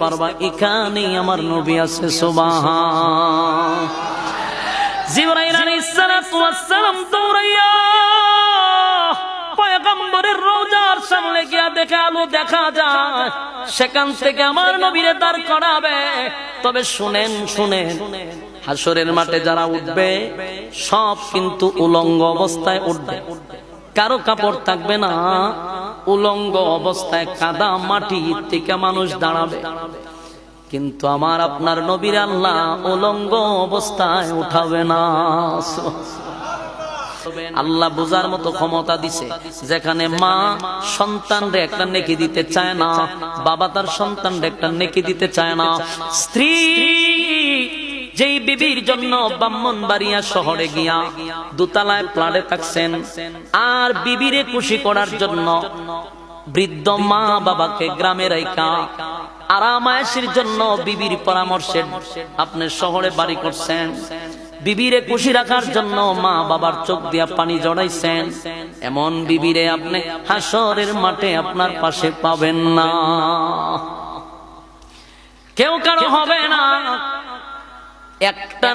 পারবা এখানে আমার নবী আছে। সুবহান। জিবরাইল আলাইহিস সালাতু ওয়াস সালাম দৌড়াইয়া পয়গম্বরের রওজার সামনে গিয়া দেখে আলো দেখা যায়, সেখান থেকে আমার নবীরে দাঁড় করাবে। তবে শুনেন শুনেন, হাসরের মাঠে যারা উঠবে সব কিন্তু উলঙ্গ অবস্থায় উঠবে, কারো কাপড় থাকবে না, উলঙ্গ অবস্থায় কাদা মাটি থেকে মানুষ দাঁড়াবে। কিন্তু আমার আপনার নবীর আল্লাহ উলঙ্গ অবস্থায় উঠাবে না। আল্লাহ বুঝার মতো ক্ষমতা দিছে, যেখানে মা সন্তানরে একটা নেকি দিতে চায় না, বাবা তার সন্তানরে একটা নেকি দিতে চায় না, স্ত্রী যেই বিবির জন্য ব্রাহ্মণবাড়িয়া শহরে গিয়া দোতলায় ফ্ল্যাটে থাকছেন, আর বিবিরে খুশি করার জন্য বৃদ্ধ মা বাবাকে গ্রামে রাইখা আরামায়েশের জন্য বিবির পরামর্শে আপনি শহরে বাড়ি করছেন, বিবিরে খুশি রাখার জন্য মা বাবার চোখ দিয়া পানি জড়াইছেন, এমন বিবিরে আপনি হাসরের মাঠে আপনার পাশে পাবেন না, কেউ কারো হবে না। একটা